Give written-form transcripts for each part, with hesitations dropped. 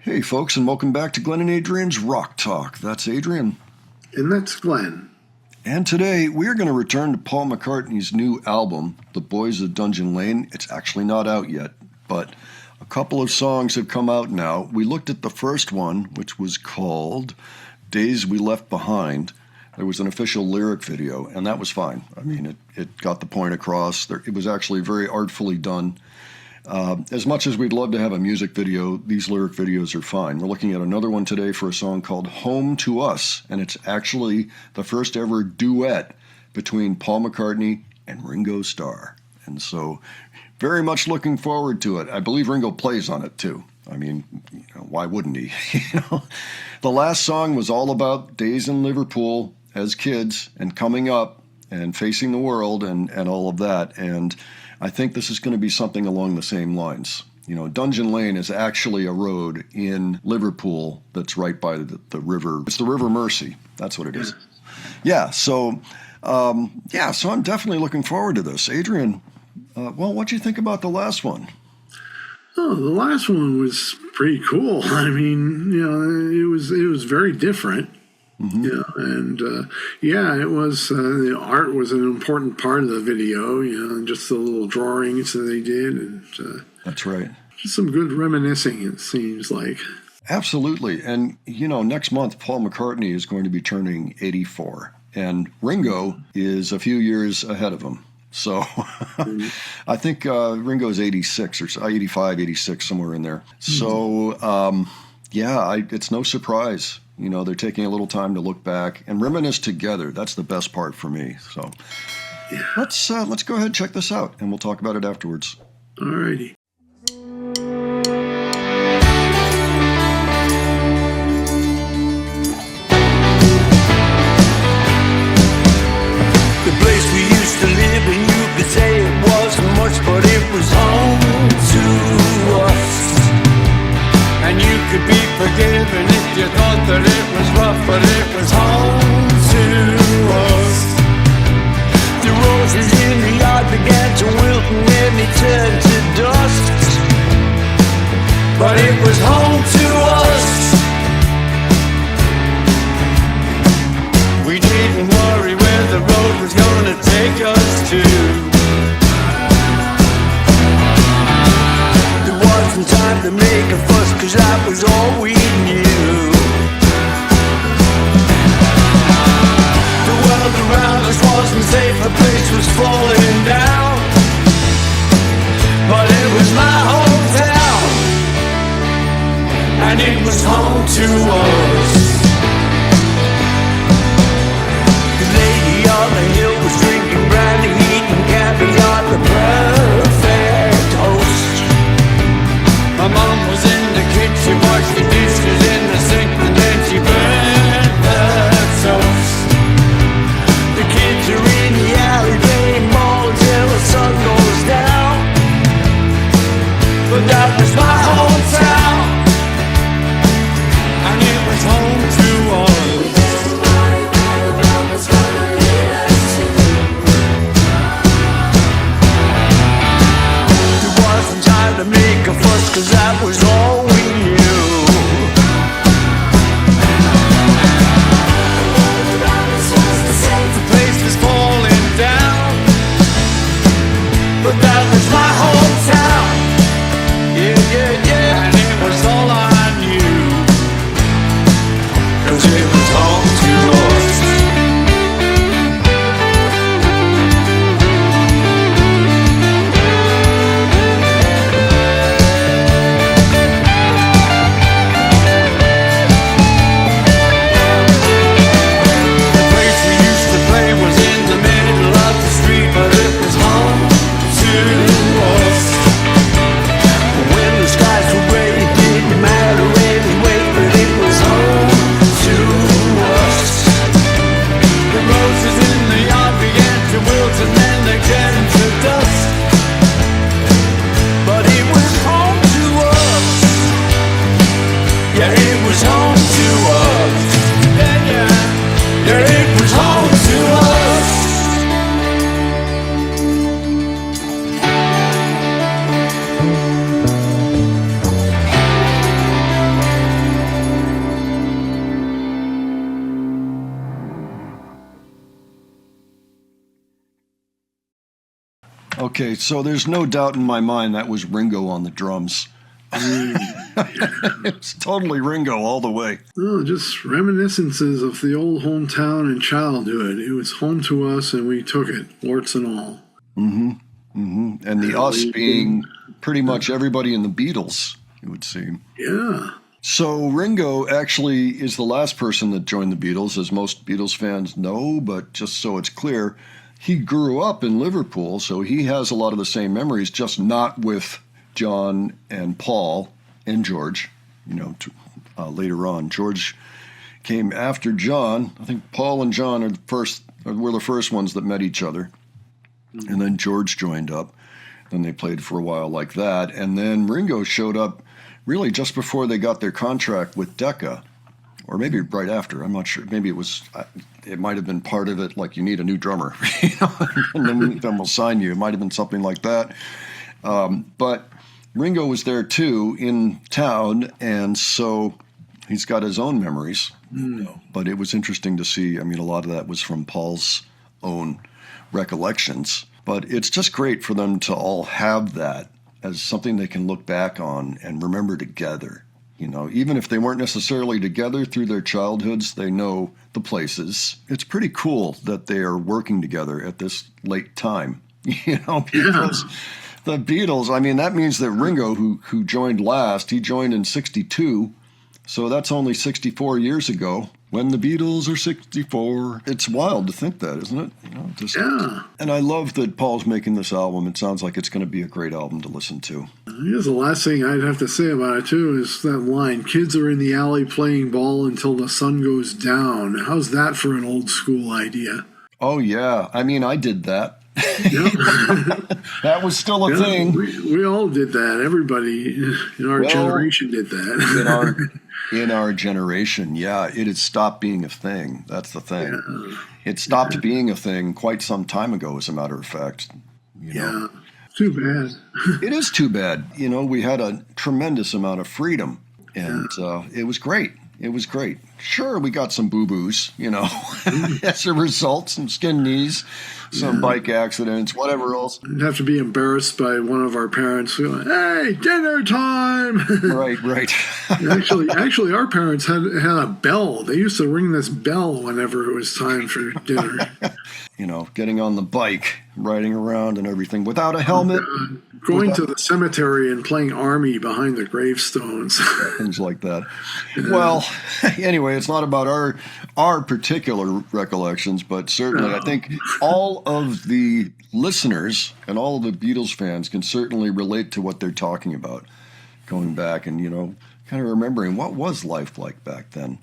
Hey, folks, and welcome back to Glenn and Adrian's Rock Talk. That's Adrian. And that's Glenn. And today we're going to return to Paul McCartney's new album, The Boys of Dungeon Lane. It's actually not out yet, but a couple of songs have come out now. We looked at the first one, which was called Days We Left Behind. There was an official lyric video, and that was fine. I mean, it got the point across. It was actually very artfully done. As much as we'd love to have a music video, these lyric videos are fine. We're looking at another one today for a song called Home to Us, and it's actually the first ever duet between Paul McCartney and Ringo Starr. And so, very much looking forward to it. I believe Ringo plays on it too. I mean, why wouldn't he? The last song was all about days in Liverpool as kids and coming up and facing the world and all of that. And I think this is going to be something along the same lines. Dungeon Lane is actually a road in Liverpool that's right by the river. It's the River Mersey. That's what it is. Yeah, so I'm definitely looking forward to this. Adrian, what'd you think about the last one? Oh, the last one was pretty cool. I mean, it was very different. Mm-hmm. It was, the art was an important part of the video, and just the little drawings that they did. And that's right. Just some good reminiscing, it seems like. Absolutely. And, next month, Paul McCartney is going to be turning 84, and Ringo is a few years ahead of him. So I think Ringo's 86 or 85, 86, somewhere in there. So, it's no surprise. They're taking a little time to look back and reminisce together. That's the best part for me. So let's go ahead and check this out, and we'll talk about it afterwards. All righty. The place we used to live in, you could say it wasn't much, but it was home to us. And you could be forgiven if you thought that it was rough, but it was home to us. The roses in the yard began to wilt and then they turned to dust. But it was home to us. We didn't worry where the road was gonna take us to. There wasn't time to make a fuss, 'cause that was all we knew. The world around us wasn't safe, the place was falling down. But it was my hometown, and it was home to us. The lady on the hill was drinking brandy, eating caviar, the perfect host. My mom was in the kitchen, washed the dishes in the sink, and then she burned the toast. The kids are in the alley playing ball till the sun goes down. But that was my hometown, and it was home to us. There wasn't time to make a fuss, 'cause that was all we knew. The place was falling down, but that was my hometown. Yeah, and it was all I knew, 'cause it was home to us. Okay, so there's no doubt in my mind that was Ringo on the drums. It's totally Ringo all the way. Oh, just reminiscences of the old hometown and childhood. It was home to us, and we took it, warts and all. And the us being pretty much everybody in the Beatles, it would seem. Yeah. So Ringo actually is the last person that joined the Beatles, as most Beatles fans know, but just so it's clear, he grew up in Liverpool, so he has a lot of the same memories, just not with John and Paul and George, later on. George came after John. I think Paul and John were the first ones that met each other. And then George joined up. Then they played for a while like that. And then Ringo showed up really just before they got their contract with Decca, or maybe right after. I'm not sure. Maybe it might have been part of it, like you need a new drummer, and then we'll sign you. It might have been something like that. But Ringo was there too in town, and so he's got his own memories. But it was interesting to see. I mean, a lot of that was from Paul's own recollections. But it's just great for them to all have that as something they can look back on and remember together. Even if they weren't necessarily together through their childhoods, they know the places. It's pretty cool that they are working together at this late time, because the Beatles, I mean, that means that Ringo, who joined last, he joined in 62. So that's only 64 years ago. When the Beatles are 64. It's wild to think that, isn't it? Yeah. And I love that Paul's making this album. It sounds like it's going to be a great album to listen to. I guess the last thing I'd have to say about it, too, is that line, kids are in the alley playing ball until the sun goes down. How's that for an old school idea? Oh, yeah. I mean, I did that. That was still a thing. We all did that. Everybody in our generation did that. In our generation, yeah, it had stopped being a thing. That's the thing. Yeah. It stopped being a thing quite some time ago, as a matter of fact. Yeah, too bad. It is too bad. We had a tremendous amount of freedom, and it was great. It was great. Sure, we got some boo-boos, as a result, some skin knees, some bike accidents, whatever else. You'd have to be embarrassed by one of our parents going, "Hey, dinner time!" Right. Actually, our parents had a bell. They used to ring this bell whenever it was time for dinner. Getting on the bike, riding around and everything without a helmet. Going to the cemetery and playing army behind the gravestones. Things like that. Well, anyway, it's not about our particular recollections, but certainly I think all of the listeners and all of the Beatles fans can certainly relate to what they're talking about, going back and, kind of remembering what was life like back then.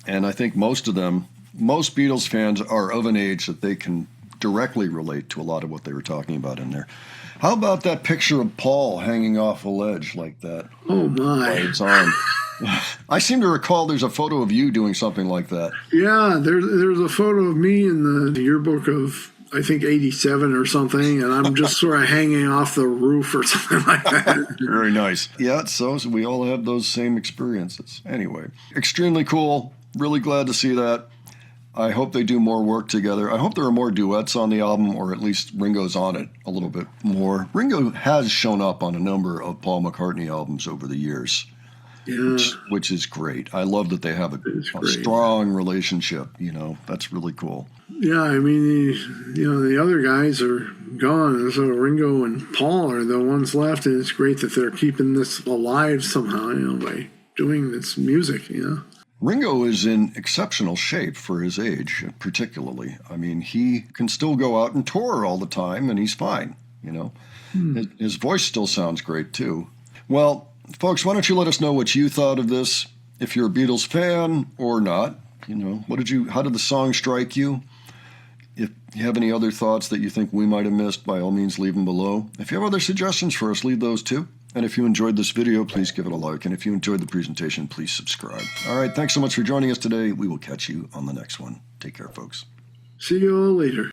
And I think most Beatles fans are of an age that they can directly relate to a lot of what they were talking about in there. How about that picture of Paul hanging off a ledge like that? Oh, my. It's on. I seem to recall there's a photo of you doing something like that. Yeah, there's a photo of me in the yearbook of, I think, 87 or something, and I'm just sort of hanging off the roof or something like that. Very nice. Yeah, so we all have those same experiences. Anyway, extremely cool. Really glad to see that. I hope they do more work together. I hope there are more duets on the album, or at least Ringo's on it a little bit more. Ringo has shown up on a number of Paul McCartney albums over the years, which is great. I love that they have a strong relationship. That's really cool. Yeah, I mean, the other guys are gone, so Ringo and Paul are the ones left, and it's great that they're keeping this alive somehow, by doing this music, Ringo is in exceptional shape for his age, particularly. I mean, he can still go out and tour all the time, and he's fine, His voice still sounds great, too. Well, folks, why don't you let us know what you thought of this, if you're a Beatles fan or not. How did the song strike you? If you have any other thoughts that you think we might have missed, by all means, leave them below. If you have other suggestions for us, leave those, too. And if you enjoyed this video, please give it a like. And if you enjoyed the presentation, please subscribe. All right, thanks so much for joining us today. We will catch you on the next one. Take care, folks. See you all later.